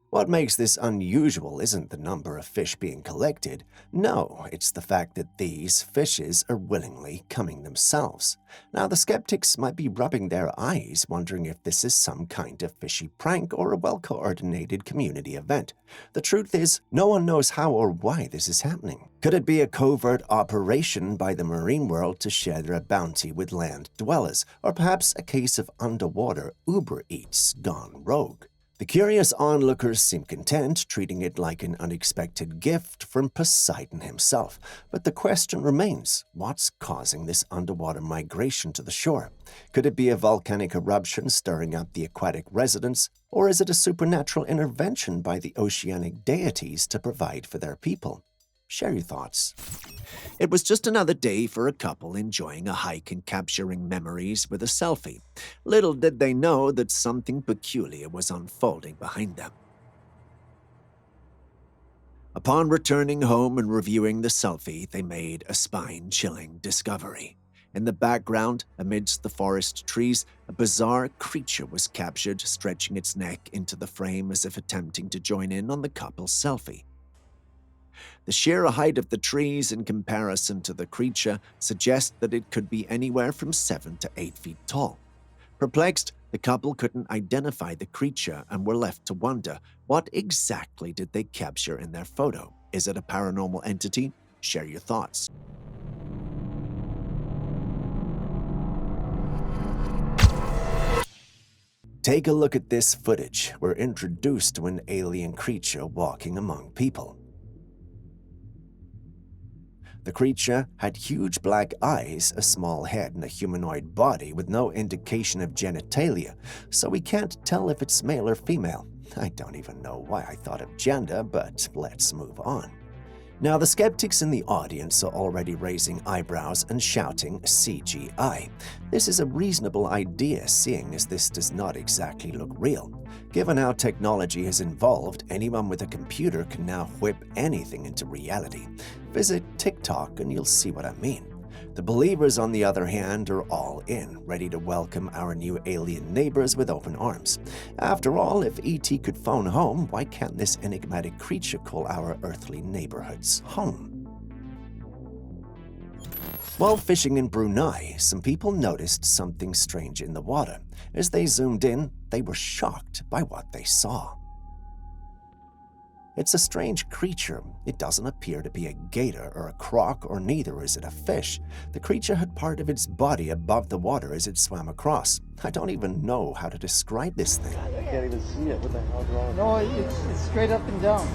What makes this unusual isn't the number of fish being collected. No, it's the fact that these fishes are willingly coming themselves. Now, the skeptics might be rubbing their eyes, wondering if this is some kind of fishy prank or a well-coordinated community event. The truth is, no one knows how or why this is happening. Could it be a covert operation by the marine world to share their bounty with land dwellers, or perhaps a case of underwater Uber Eats gone rogue? The curious onlookers seem content, treating it like an unexpected gift from Poseidon himself. But the question remains, what's causing this underwater migration to the shore? Could it be a volcanic eruption stirring up the aquatic residents, or is it a supernatural intervention by the oceanic deities to provide for their people? Share your thoughts. It was just another day for a couple enjoying a hike and capturing memories with a selfie. Little did they know that something peculiar was unfolding behind them. Upon returning home and reviewing the selfie, they made a spine-chilling discovery. In the background, amidst the forest trees, a bizarre creature was captured, stretching its neck into the frame as if attempting to join in on the couple's selfie. The sheer height of the trees in comparison to the creature suggests that it could be anywhere from 7 to 8 feet tall. Perplexed, the couple couldn't identify the creature and were left to wonder, what exactly did they capture in their photo? Is it a paranormal entity? Share your thoughts. Take a look at this footage. We're introduced to an alien creature walking among people. The creature had huge black eyes, a small head, and a humanoid body with no indication of genitalia, so we can't tell if it's male or female. I don't even know why I thought of gender, but let's move on. Now, the skeptics in the audience are already raising eyebrows and shouting CGI. This is a reasonable idea, seeing as this does not exactly look real. Given how technology has evolved, anyone with a computer can now whip anything into reality. Visit TikTok and you'll see what I mean. The believers, on the other hand, are all in, ready to welcome our new alien neighbors with open arms. After all, if ET could phone home, why can't this enigmatic creature call our earthly neighborhoods home? While fishing in Brunei, some people noticed something strange in the water. As they zoomed in, they were shocked by what they saw. It's a strange creature. It doesn't appear to be a gator or a croc, or neither is it a fish. The creature had part of its body above the water as it swam across. I don't even know how to describe this thing. I can't even see it. What the hell's wrong? No, it's straight up and down.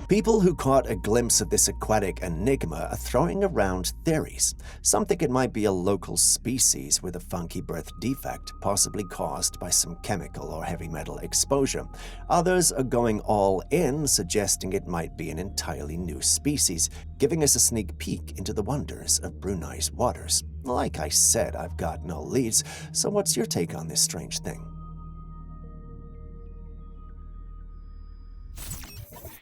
People who caught a glimpse of this aquatic enigma are throwing around theories. Some think it might be a local species with a funky birth defect, possibly caused by some chemical or heavy metal exposure. Others are going all in, suggesting it might be an entirely new species, giving us a sneak peek into the wonders of Brunei's waters. Like I said, I've got no leads, so what's your take on this strange thing?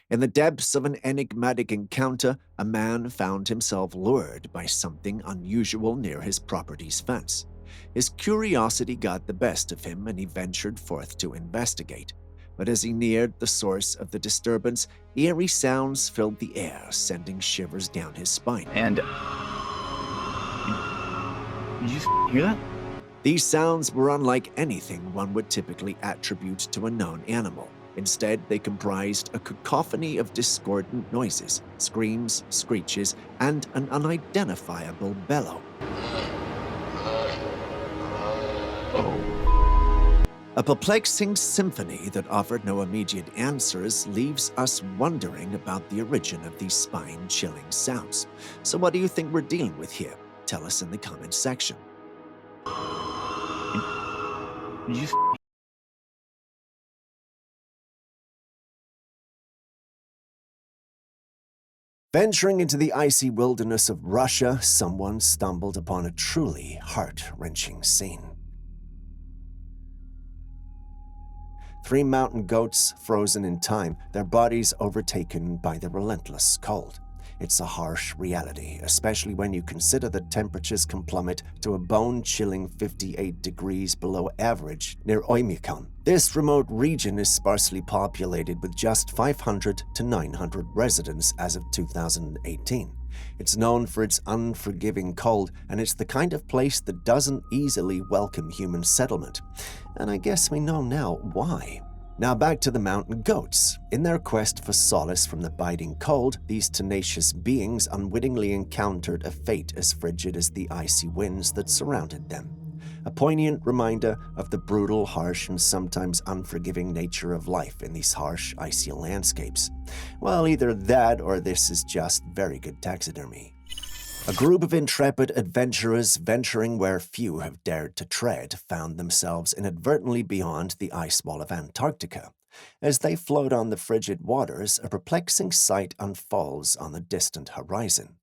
In the depths of an enigmatic encounter, a man found himself lured by something unusual near his property's fence. His curiosity got the best of him and he ventured forth to investigate. But as he neared the source of the disturbance, eerie sounds filled the air, sending shivers down his spine. And did you hear that? These sounds were unlike anything one would typically attribute to a known animal. Instead, they comprised a cacophony of discordant noises, screams, screeches, and an unidentifiable bellow. A perplexing symphony that offered no immediate answers leaves us wondering about the origin of these spine-chilling sounds. So what do you think we're dealing with here? Tell us in the comments section. Did you Venturing into the icy wilderness of Russia, someone stumbled upon a truly heart-wrenching scene. 3 mountain goats frozen in time, their bodies overtaken by the relentless cold. It's a harsh reality, especially when you consider that temperatures can plummet to a bone-chilling 58 degrees below average near Oymyakon. This remote region is sparsely populated with just 500 to 900 residents as of 2018. It's known for its unforgiving cold, and it's the kind of place that doesn't easily welcome human settlement. And I guess we know now why. Now back to the mountain goats. In their quest for solace from the biting cold, these tenacious beings unwittingly encountered a fate as frigid as the icy winds that surrounded them. A poignant reminder of the brutal, harsh, and sometimes unforgiving nature of life in these harsh, icy landscapes. Well, either that or this is just very good taxidermy. A group of intrepid adventurers venturing where few have dared to tread found themselves inadvertently beyond the ice wall of Antarctica. As they float on the frigid waters, a perplexing sight unfolds on the distant horizon.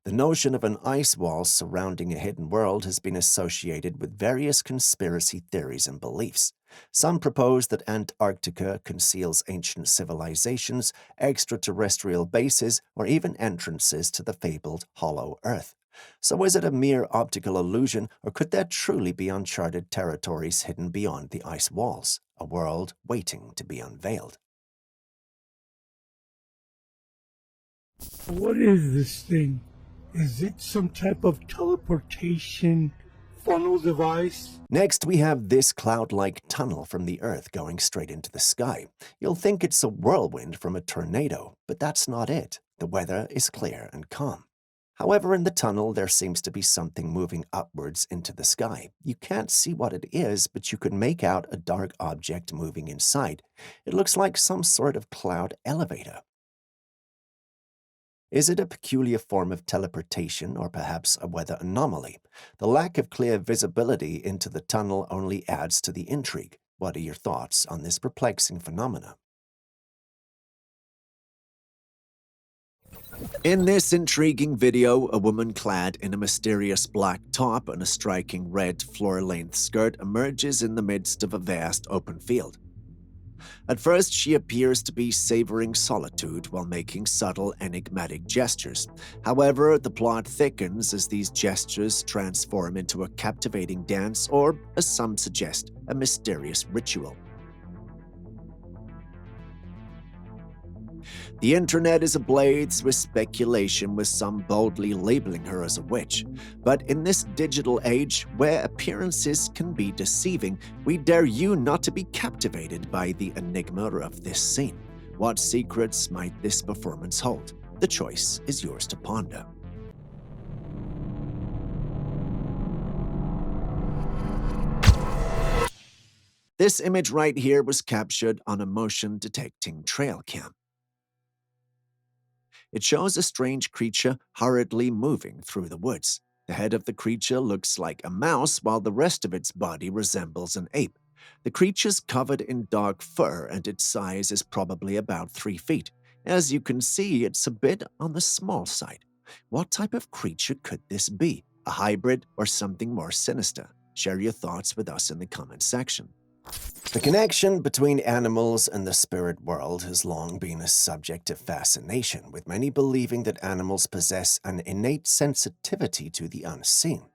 The notion of an ice wall surrounding a hidden world has been associated with various conspiracy theories and beliefs. Some propose that Antarctica conceals ancient civilizations, extraterrestrial bases, or even entrances to the fabled Hollow Earth. So is it a mere optical illusion, or could there truly be uncharted territories hidden beyond the ice walls, a world waiting to be unveiled? What is this thing? Is it some type of teleportation funnel device? Next, we have this cloud-like tunnel from the Earth going straight into the sky. You'll think it's a whirlwind from a tornado, but that's not it. The weather is clear and calm. However, in the tunnel, there seems to be something moving upwards into the sky. You can't see what it is, but you can make out a dark object moving inside. It looks like some sort of cloud elevator. Is it a peculiar form of teleportation or perhaps a weather anomaly? The lack of clear visibility into the tunnel only adds to the intrigue. What are your thoughts on this perplexing phenomena? In this intriguing video, a woman clad in a mysterious black top and a striking red floor-length skirt emerges in the midst of a vast open field. At first, she appears to be savoring solitude while making subtle, enigmatic gestures. However, the plot thickens as these gestures transform into a captivating dance or, as some suggest, a mysterious ritual. The internet is ablaze with speculation, with some boldly labeling her as a witch. But in this digital age, where appearances can be deceiving, we dare you not to be captivated by the enigma of this scene. What secrets might this performance hold? The choice is yours to ponder. This image right here was captured on a motion-detecting Trailcam. It shows a strange creature hurriedly moving through the woods. The head of the creature looks like a mouse, while the rest of its body resembles an ape. The creature's covered in dark fur, and its size is probably about 3 feet. As you can see, it's a bit on the small side. What type of creature could this be? A hybrid or something more sinister? Share your thoughts with us in the comments section. The connection between animals and the spirit world has long been a subject of fascination, with many believing that animals possess an innate sensitivity to the unseen.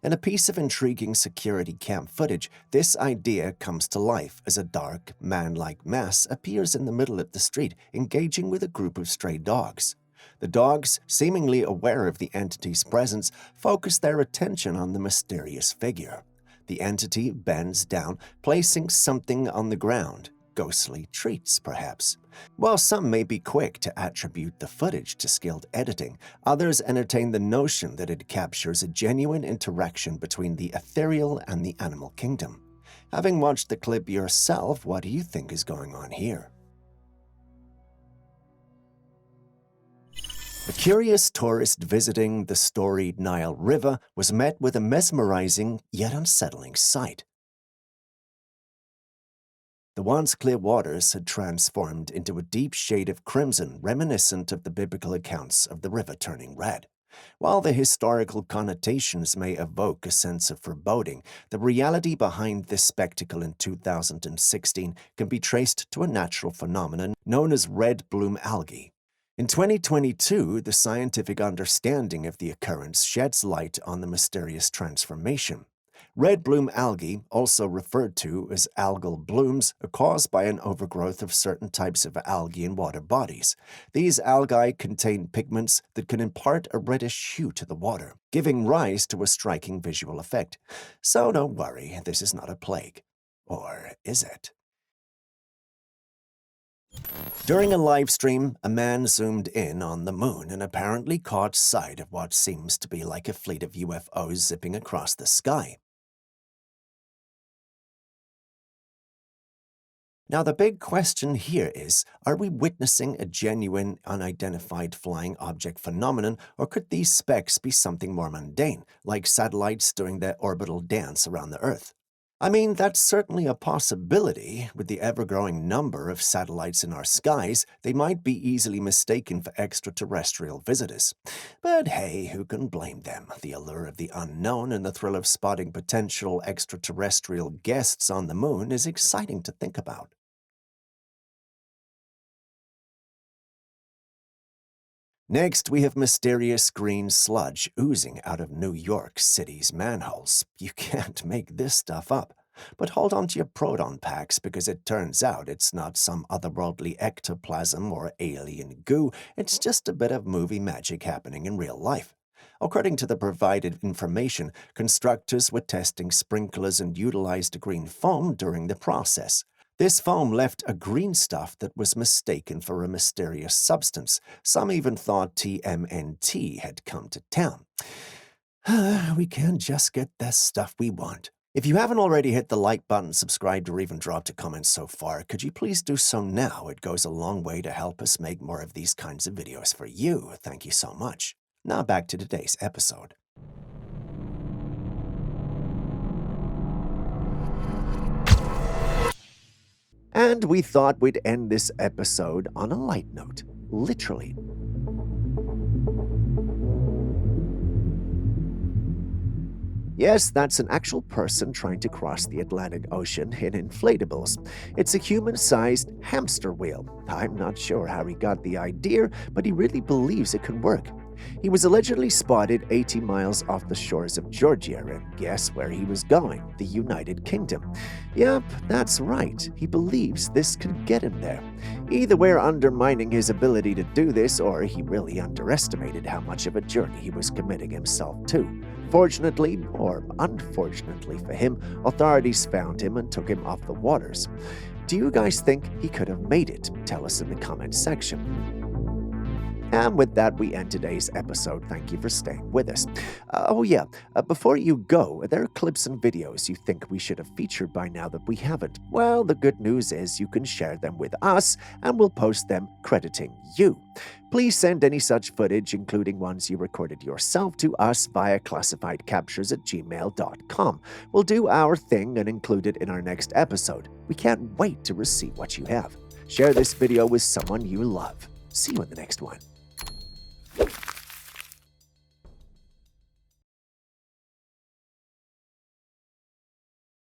In a piece of intriguing security cam footage, this idea comes to life as a dark, man-like mass appears in the middle of the street, engaging with a group of stray dogs. The dogs, seemingly aware of the entity's presence, focus their attention on the mysterious figure. The entity bends down, placing something on the ground. Ghostly treats, perhaps. While some may be quick to attribute the footage to skilled editing, others entertain the notion that it captures a genuine interaction between the ethereal and the animal kingdom. Having watched the clip yourself, what do you think is going on here? A curious tourist visiting the storied Nile River was met with a mesmerizing yet unsettling sight. The once clear waters had transformed into a deep shade of crimson reminiscent of the biblical accounts of the river turning red. While the historical connotations may evoke a sense of foreboding, the reality behind this spectacle in 2016 can be traced to a natural phenomenon known as red bloom algae. In 2022, the scientific understanding of the occurrence sheds light on the mysterious transformation. Red bloom algae, also referred to as algal blooms, are caused by an overgrowth of certain types of algae in water bodies. These algae contain pigments that can impart a reddish hue to the water, giving rise to a striking visual effect. So don't worry, this is not a plague. Or is it? During a live stream, a man zoomed in on the moon and apparently caught sight of what seems to be like a fleet of UFOs zipping across the sky. Now, the big question here is, are we witnessing a genuine, unidentified flying object phenomenon, or could these specks be something more mundane, like satellites doing their orbital dance around the Earth? I mean, that's certainly a possibility. With the ever-growing number of satellites in our skies, they might be easily mistaken for extraterrestrial visitors. But hey, who can blame them? The allure of the unknown and the thrill of spotting potential extraterrestrial guests on the moon is exciting to think about. Next, we have mysterious green sludge oozing out of New York City's manholes. You can't make this stuff up. But hold on to your proton packs, because it turns out it's not some otherworldly ectoplasm or alien goo. It's just a bit of movie magic happening in real life. According to the provided information, constructors were testing sprinklers and utilized green foam during the process. This foam left a green stuff that was mistaken for a mysterious substance. Some even thought TMNT had come to town. We can't just get the stuff we want. If you haven't already hit the like button, subscribed, or even dropped a comment so far, could you please do so now? It goes a long way to help us make more of these kinds of videos for you. Thank you so much. Now back to today's episode. And we thought we'd end this episode on a light note. Literally. Yes, that's an actual person trying to cross the Atlantic Ocean in inflatables. It's a human-sized hamster wheel. I'm not sure how he got the idea, but he really believes it could work. He was allegedly spotted 80 miles off the shores of Georgia, and guess where he was going? The United Kingdom. Yep, that's right. He believes this could get him there. Either we're undermining his ability to do this, or he really underestimated how much of a journey he was committing himself to. Fortunately, or unfortunately for him, authorities found him and took him off the waters. Do you guys think he could have made it? Tell us in the comments section. And with that, we end today's episode. Thank you for staying with us. Before you go, there are clips and videos you think we should have featured by now that we haven't. Well, the good news is you can share them with us, and we'll post them crediting you. Please send any such footage, including ones you recorded yourself, to us via classifiedcaptures@gmail.com. We'll do our thing and include it in our next episode. We can't wait to receive what you have. Share this video with someone you love. See you in the next one.